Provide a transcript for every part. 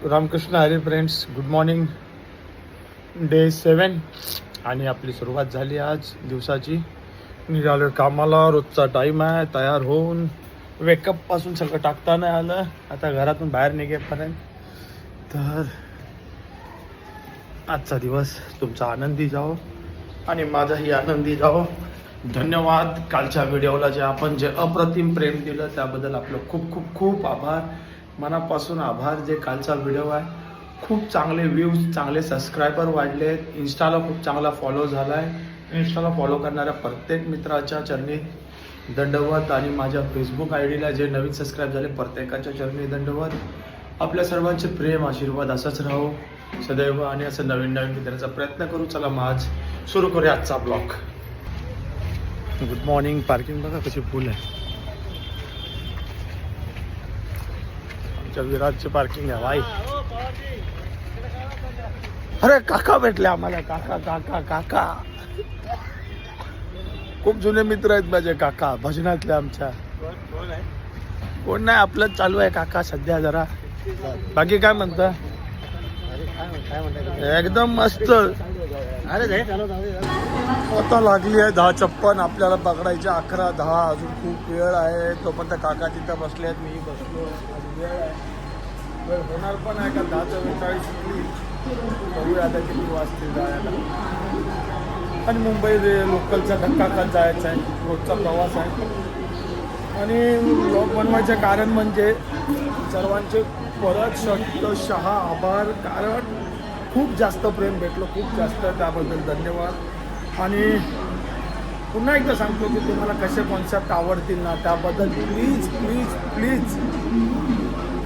Ramakrishna Hari friends, good morning. Day 7 आणि आपली सुरुवात झाली आज दिवसाची. निघालो कामाला. रोजचा टाईम आहे. तयार होऊन वेकअपपासून सगळं टाकता नाही आलं. आता घरातून बाहेर निघेपर्यंत. तर आजचा दिवस तुमचा आनंदी जाओ आणि माझाही आनंदी जाओ. धन्यवाद. कालच्या व्हिडिओला जे अप्रतिम प्रेम दिलं त्याबद्दल आपलं खूप खूप खूप आभार. मनापासून आभार. जे कालचा व्हिडिओ आहे खूप चांगले व्ह्यूज, चांगले सबस्क्रायबर वाढलेत. इन्स्टाला खूप चांगला फॉलो झाला आहे. इन्स्टाला फॉलो करणाऱ्या प्रत्येक मित्राच्या चरणी दंडवत आणि माझ्या फेसबुक आयडीला जे नवीन सबस्क्राईब झाले प्रत्येकाच्या चरणी दंडवत. आपल्या सर्वांचे प्रेम आशीर्वाद असंच राहो सदैव आणि असं नवीन नवीन देण्याचा प्रयत्न करू. चला मग आज सुरू करूया आजचा ब्लॉग. Good morning. पार्किंग बघा कशी फुल आहे. आमच्या विराटची पार्किंग आहे भाई. अरे काका भेटले आम्हाला. काका काका काका खूप जुने मित्र आहेत माझे काका भजनातले आमच्या. कोण नाही, आपलं चालू आहे काका सध्या जरा. बाकी काय म्हणता? एकदम मस्त. आता लागली आहे 10:56. आपल्याला पकडायचे 11:10. अजून खूप वेळ आहे. तोपर्यंत काका तिथं बसले आहेत, मी बसलो. वेळ आहे, वेळ होणार पण आहे का 10:42. बघूया आता किती वाजतील जायला. आणि मुंबई लोकलचा धक्का खात जायचा आहे. रोजचा प्रवास आहे. आणि ब्लॉग बनवायचं कारण म्हणजे सर्वांचे परत शतशः आभार. कारण खूप जास्त प्रेम भेटलं, खूप जास्त. त्याबद्दल धन्यवाद. आणि पुन्हा एकदा सांगतो की तुम्हाला कसे कॉन्सेप्ट आवडतील ना त्याबद्दल प्लीज प्लीज प्लीज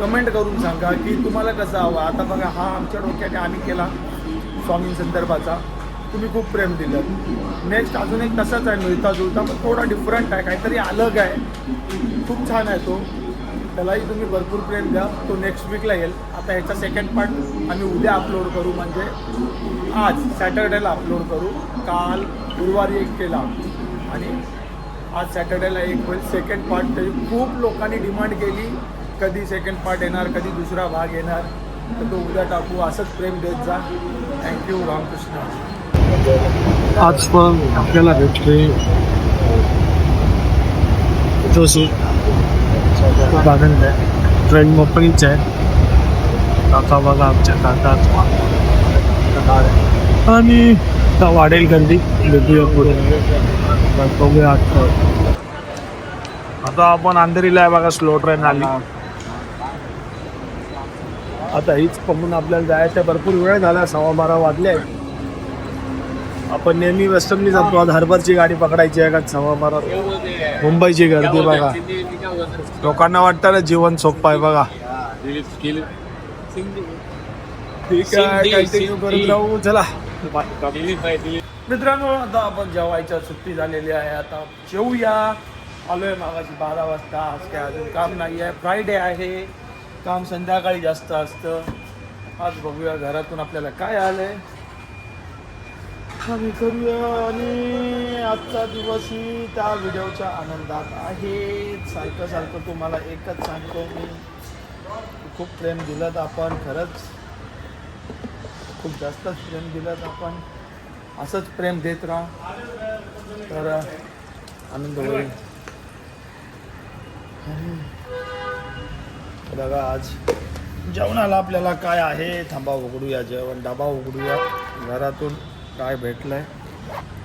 कमेंट करून सांगा की तुम्हाला कसं हवं. आता बघा, हा आमच्या डोक्याने आम्ही केला स्वामींसंदर्भाचा. तुम्ही खूप प्रेम दिलं. नेक्स्ट अजून एक तसाच आहे, मिळता जुळता पण थोडा डिफरंट आहे, काहीतरी अलग आहे. खूप छान आहे तो. त्यालाही तुम्ही भरपूर प्रेम द्या. तो नेक्स्ट वीकला येईल. आता ह्याचा सेकंड पार्ट आम्ही उद्या अपलोड करू, म्हणजे आज सॅटर्डेला अपलोड करू. काल गुरुवारी एक केला आणि आज सॅटर्डेला एक होईल सेकंड पार्ट. तरी खूप लोकांनी डिमांड केली कधी सेकंड पार्ट येणार, कधी दुसरा भाग येणार. तर तो उद्या टाकू. असंच प्रेम देत जा. थँक्यू. रामकृष्ण. आज पण आपल्याला भेटले जोशी. खूप आनंद आहे. ट्रेन मोकळीच आहे. काका बघा आमच्या काका. आणि वाढेल गर्दी. भेटूया पुढे. बघूया. आता आपण अंधेरीला आहे बघा. स्लो ट्रेन आली. आता हीच बघून आपल्याला जायचं. भरपूर वेळ झाला. 12:15 वाजले. आपण नेहमी वेस्टर्ननी जातो. आज हार्बरची गाडी पकडायची आहे का 12:15. मुंबईची गर्दी बघा. लोकांना वाटतं ना जीवन सोपं आहे बघा. ठीक आहे, कंटिन्यू करून जाऊ. चला मित्रांनो, आता आपण जेवायच्या सुट्टी झालेली आहे. आता जेवूया. आलोय मागाशी 12 वाजता. आज काय अजून काम नाही आहे. फ्रायडे आहे. काम संध्याकाळी जास्त असतं. आज बघूया घरातून आपल्याला काय आलंय आम्ही करूया. आणि आजचा दिवसही त्या व्हिडिओच्या आनंदात आहे. सारखं सारखं तुम्हाला एकच सांगतो मी, खूप प्रेम दिलं आपण. खरंच खूप जास्तच प्रेम दिलं आपण. असंच प्रेम देत राहा तर आनंद होईल. बघा आज जेवणाला आपल्याला काय आहे. थांबा उघडूया जेवण. डबा उघडूया घरातून काय भेटलंय.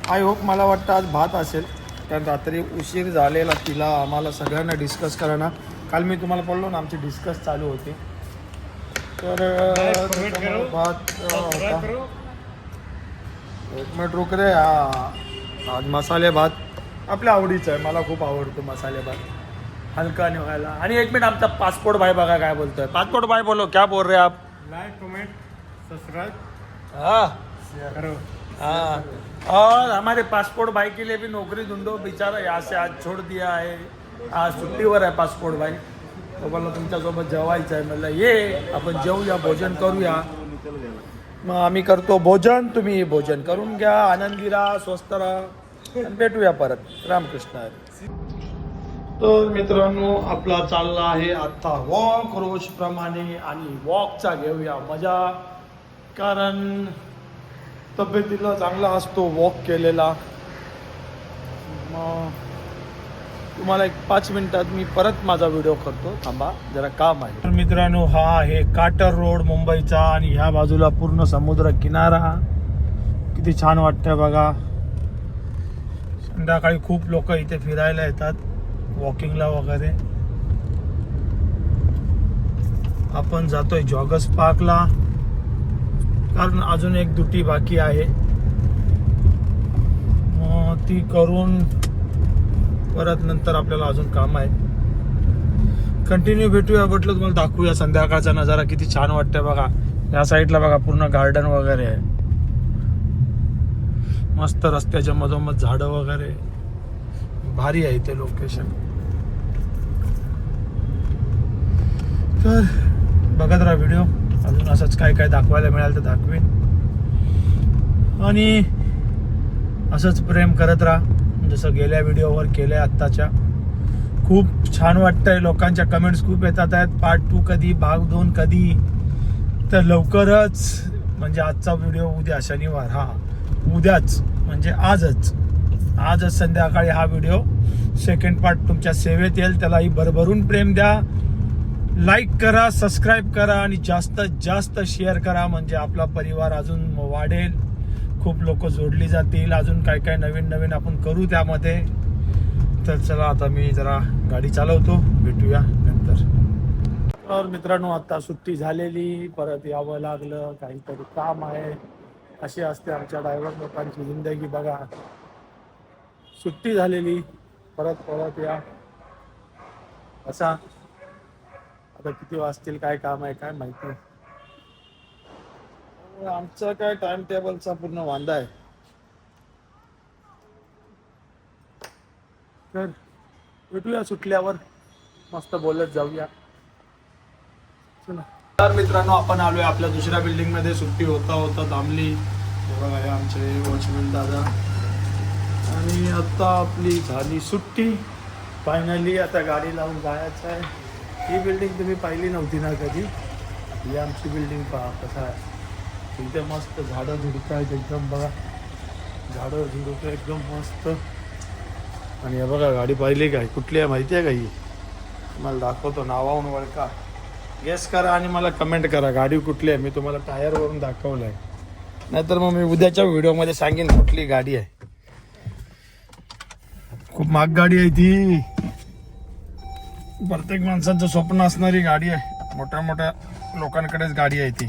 आय होप, मला वाटतं आज भात असेल. कारण रात्री उशीर झालेला तिला आम्हाला सगळ्यांना डिस्कस करायला. काल मी तुम्हाला बोललो ना आमची डिस्कस चालू होती. तर भात होता. एक मिनिट रुक रे. आज मसाले भात आपल्या आवडीचं आहे. मला खूप आवडतो मसाले भात. हलका नाही व्हायला. आणि एक मिनिट, आमचा पासपोर्ट भाई बघा काय बोलतोय. पासपोर्ट भाई बोलो, क्या बोल रहे आप? लाइक, कमेंट, सब्सक्राइब, हाँ करो. हाँ. और हमारे पासपोर्ट भाई के लिए भी नौकरी ढूंढो. बेचारा यहाँ से आज छोड़ दिया है. आज सुट्टीवर आहे पासपोर्ट भाई. तो बोलला तुमच्यासोबत जेवायचं आहे. म्हणलं ये आपण जेवूया, भोजन करूया. मग आम्ही करतो भोजन. तुम्ही भोजन करून घ्या. आनंदी राहा, स्वस्त राहा आणि भेटूया परत. रामकृष्ण. तर मित्रांनो आपला चालला आहे आता वॉक रोज प्रमाणे आणि वॉकचा घेऊया मजा, कारण तब्येतीला चांगला असतो वॉक केलेला. मग तुम्हाला एक 5 मिनिटात मी परत माझा व्हिडिओ करतो, थांबा जरा काम आहे. तर मित्रांनो हा आहे काटर रोड मुंबईचा आणि ह्या बाजूला पूर्ण समुद्र किनारा. किती छान वाटतंय बघा. संध्याकाळी खूप लोक इथे फिरायला येतात, वॉकिंगला वगैरे. आपण जातोय जॉगर्स पार्कला, कारण अजून एक दुटी बाकी आहे. मग ती करून परत नंतर आपल्याला अजून काम आहे. कंटिन्यू भेटूया, म्हटलं तुम्हाला दाखवूया संध्याकाळचा नजारा किती छान वाटतंय बघा. या साईडला बघा पूर्ण गार्डन वगैरे आहे, मस्त रस्त्याच्या मधोमध झाडं वगैरे, भारी आहे इथे लोकेशन. तर बघत राहा व्हिडिओ, अजून असंच काय काय दाखवायला मिळालं तर दाखवेन. आणि असंच प्रेम करत राहा जसं गेल्या व्हिडिओवर केलंय आत्ताच्या. खूप छान वाटतंय, लोकांच्या कमेंट्स खूप येतात आहेत, पार्ट 2 कधी, भाग 2 कधी. तर लवकरच, म्हणजे आजचा व्हिडिओ उद्या शनिवार, हा उद्याच म्हणजे आजच संध्याकाळी हा व्हिडिओ सेकंड पार्ट तुमच्या सेवेत येईल. त्यालाही भरभरून प्रेम द्या, लाईक करा, सबस्क्राईब करा आणि जास्तीत जास्त शेअर करा, म्हणजे आपला परिवार अजून वाढेल, खूप लोक जोडली जातील, अजून काय काय नवीन आपण करू त्यामध्ये. तर चला आता मी जरा गाडी चालवतो, भेटूया नंतर. तर मित्रांनो आता सुट्टी झालेली, परत यावं लागलं, काहीतरी काम आहे. अशी असते आमच्या ड्रायव्हर लोकांची जिंदगी बघा. सुट्टी झालेली, परत या. असा आता किती वाजतील, काय काम आहे काय माहिती. आमचं काय टाइम टेबलचा पूर्ण वांदा आहे. तर भेटूया सुटल्यावर, मस्त बोलत जाऊया. तर मित्रांनो आपण आलोय आपल्या दुसऱ्या बिल्डिंग मध्ये. सुट्टी होता थांबली. बघा हे आमचे वॉचमॅन दादा. आणि आता आपली झाली सुट्टी फायनली. आता गाडी लावून जायचं आहे. ही बिल्डिंग तुम्ही पाहिली नव्हती ना कधी. ही आमची बिल्डिंग पहा कसं आहे. इथे मस्त झाडं झुडपं आहेत एकदम बघा, झाडं झुडपं एकदम मस्त. आणि हे बघा गाडी पाहिली काय, कुठली आहे माहिती आहे का ही? मला दाखवतो, नावाहून ओळखा, गेस करा आणि मला कमेंट करा गाडी कुठली आहे. मी तुम्हाला टायरवरून दाखवलं आहे, नाहीतर मग मी उद्याच्या व्हिडिओमध्ये सांगेन कुठली गाडी आहे. खूप महाग गाडी आहे ती, प्रत्येक माणसाचं स्वप्न असणारी गाडी आहे. मोठ्या मोठ्या लोकांकडेच गाडी आहे ती.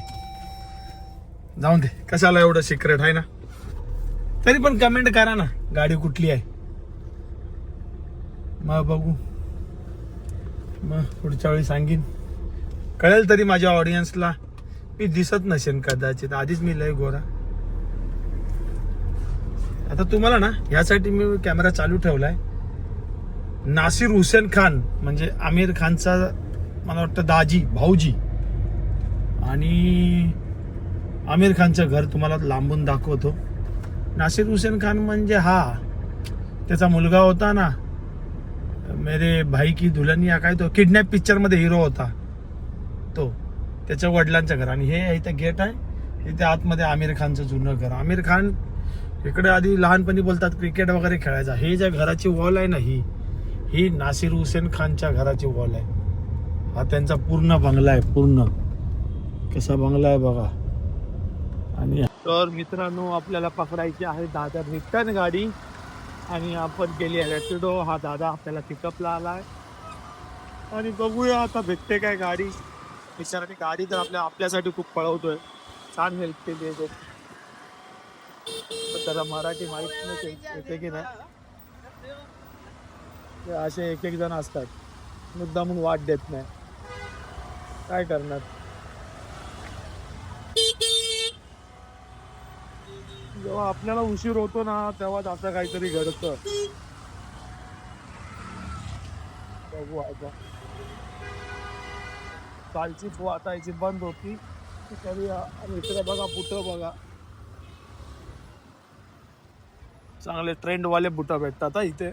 जाऊन दे, कशाला एवढं सिक्रेट आहे ना. तरी पण कमेंट करा ना गाडी कुठली आहे, मग बघू, मग पुढच्या वेळी सांगेन. कळेल तरी माझ्या ऑडियन्सला. मी दिसत नसेन कदाचित, आधीच मी लय गोरा. आता तुम्हाला ना यासाठी मी कॅमेरा चालू ठेवलाय. नासिर हुसेन खान म्हणजे आमिर खानचा मला वाटतं दाजी, भाऊजी, आणि आमिर खानचं घर तुम्हाला लांबून दाखवतो. नासिर हुसेन खान म्हणजे हा त्याचा मुलगा होता ना, मेरे भाई की दुल्हनिया, काय तो किडनॅप पिक्चर मध्ये हिरो होता तो, त्याच्या वडिलांचं घर. आणि हे इथं गेट आहे, इथे आतमध्ये आमिर खानचं जुनं घर. आमिर खान इकडे आधी लहानपणी बोलतात क्रिकेट वगैरे खेळायचा. हे ज्या घराची वॉल आहे ना, ही नासिर हुसेन खानच्या घराची वॉल आहे. हा त्यांचा पूर्ण बंगला आहे, पूर्ण कसा बंगला आहे बघा. आणि तर मित्रांनो आपल्याला पकडायची आहे दादा रिटर्न गाडी, आणि आपण गेली रॅपिडो. हा दादा आपल्याला पिकअपला आलाय आणि बघूया आता भेटते काय गाडी. विचाराने गाडी तर आपल्यासाठी खूप पळवतोय, छान हेल्प केली आहे. पण त्याला मराठी माहीत नाही येते की नाही. असे एक जण असतात मुद्दा म्हणून वाट देत नाही, काय करणार. जेव्हा आपल्याला उशीर होतो ना तेव्हा असं काहीतरी घडतं. बघू आता, कालची वाटायची बंद होती तरी इकडे बघा, बुटं बघा, चांगले ट्रेंडवाले बुटं भेटतात इथे.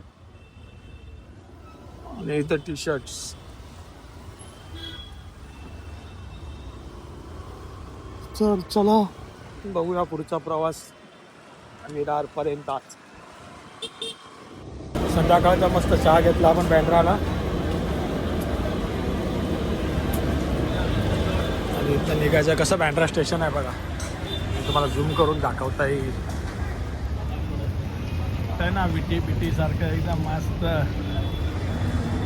आणि इथं टी शर्ट्स. तर चला बघूया पुढचा प्रवास विरारपर्यंत. संध्याकाळचा मस्त चहा घेतला आपण बँड्राला आणि इथं निघायचं. कसं बँड्रा स्टेशन आहे बघा, तुम्हाला झूम करून दाखवता येईल ना. विटी सारखं एकदम मस्त.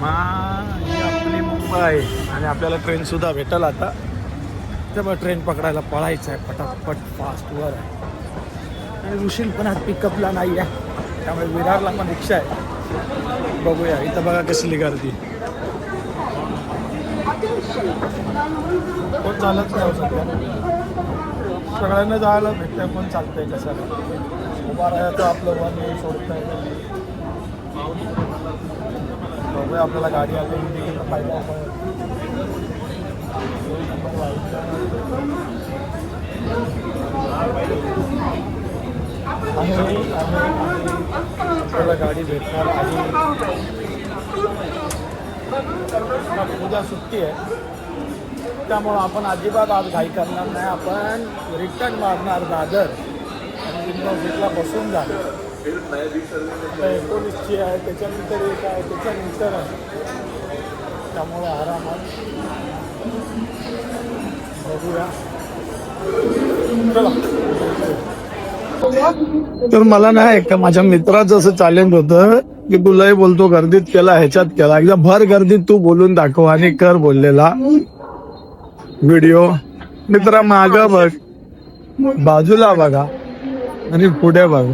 ही आपली मुंबई आणि आपल्याला ट्रेन सुद्धा भेटल आता. त्यामुळे ट्रेन पकडायला पळायचं आहे पटापट फास्टवर आहे. आणि ऋषील पण आज पिकअपला नाही आहे, त्यामुळे विरारला पण रिक्षा आहे. बघूया इथं बघा कसली गर्दी. कोण चालत नाही सध्या, सगळ्यांना जायला भेटतंय. पण चालतंय कसं उभा राहायचं आपलं वन सोडतंय. बघूया आपल्याला गाडी आली फायदा. आपल्याला गाडी भेटणार आणि उद्या सुट्टी आहे, त्यामुळं आपण अजिबात आज घाई करणार नाही. आपण रिटर्न मारणार दादर आणि सीटला बसून जाणार. 19ची आहे, त्याच्यानंतर एक आहे, त्याच्यानंतर आहे. त्यामुळे आरामात बघूया. तर मला नाही का माझ्या मित्राचं असं चॅलेंज होतं की तुलाही बोलतो गर्दीत केला ह्याच्यात केला, एकदा भर गर्दीत तू बोलून दाखव आणि कर बोललेला व्हिडिओ. मित्रा माग बघ, बाजूला बघा आणि पुढे बघ.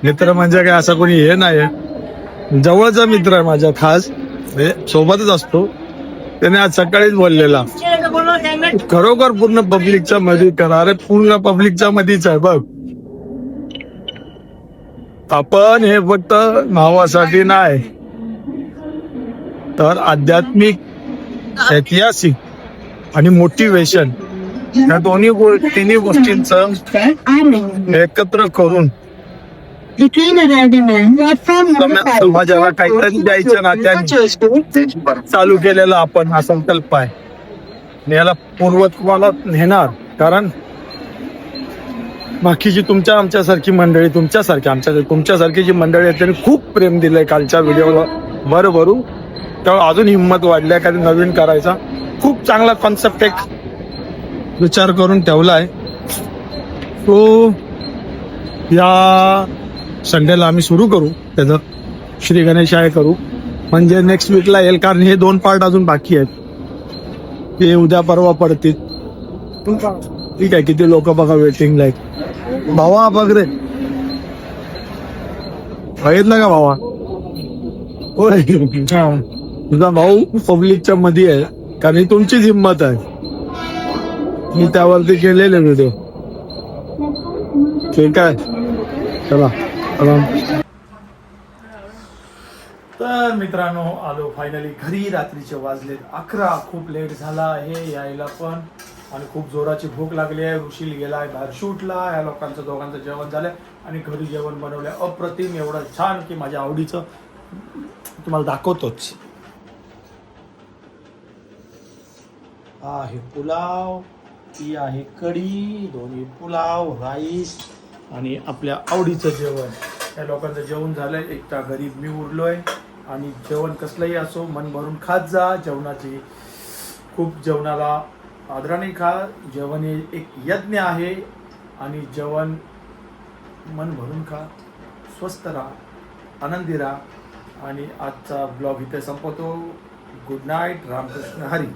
मित्र म्हणजे काय असं कोणी हे नाही, जवळचा मित्र आहे माझ्या, खास सोबतच असतो. त्याने आज सकाळीच बोललेला खरोखर पूर्ण पब्लिकच्या मध्ये करा. अरे पूर्ण पब्लिकच्या मध्येच आहे बघ. आपण हे फक्त नावासाठी नाही तर आध्यात्मिक, ऐतिहासिक आणि मोटिवेशन या तिन्ही गोष्टींचं एकत्र करून समाजाला काहीतरी द्यायचं नात्याने चालू केलेला आपण हा संकल्प आहे. आणि याला पूर्वत्वाला नेणार. कारण बाकीची आमच्यासारखी मंडळी, तुमच्यासारखी जी मंडळी आहेत त्यांनी खूप प्रेम दिलंय कालच्या व्हिडिओला भरभरून. त्यामुळे अजून हिंमत वाढली, काही नवीन करायचा. खूप चांगला कॉन्सेप्ट एक विचार करून ठेवला आहे. तो या संडेला आम्ही सुरू करू, त्याचं श्री गणेशाय करू. म्हणजे नेक्स्ट वीकला येईल, कारण हे 2 पार्ट अजून बाकी आहेत. ते उद्या परवा पडतील. ठीक आहे, किती लोक बघा वेटिंगला आहेत. भावा बघ रे, बघितलं का भावा? होय, तुझा भाऊ पब्लिकच्या मध्ये आहे, कारण ही तुमचीच हिंमत आहे. मी त्यावरती केलेले व्हिडिओ. ठीक आहे, चला. तर मित्रांनो आलो फायनली घरी. रात्रीचे वाजलेत 11. खूप लेट झाला हे यायला पण आणि खूप जोराची भूक लागली आहे. ऋषील गेलाय बाहेर शूटला. या लोकांचं दोघांचं जेवण झालंय आणि घरी जेवण बनवलंय अप्रतिम, एवढं छान की माझ्या आवडीचं तुम्हाला दाखवतोच. आहे पुलाव, ती आहे कढी, दोन्ही पुलाव, राईस आणि आपल्या आवडीचं जेवण. या लोकांचं जेवण झालंय, एकटा गरीब मी उरलोय. आणि जेवण कसलंही असो मन भरून खात जा. जेवणाची जेवणाला आदराने खा. जेवण हे एक यज्ञ आहे आणि जेवण मन भरून खा. स्वस्थ राहा, आनंदी राहा. आणि आजचा ब्लॉग इथे संपवतो. Good night. रामकृष्ण हरी.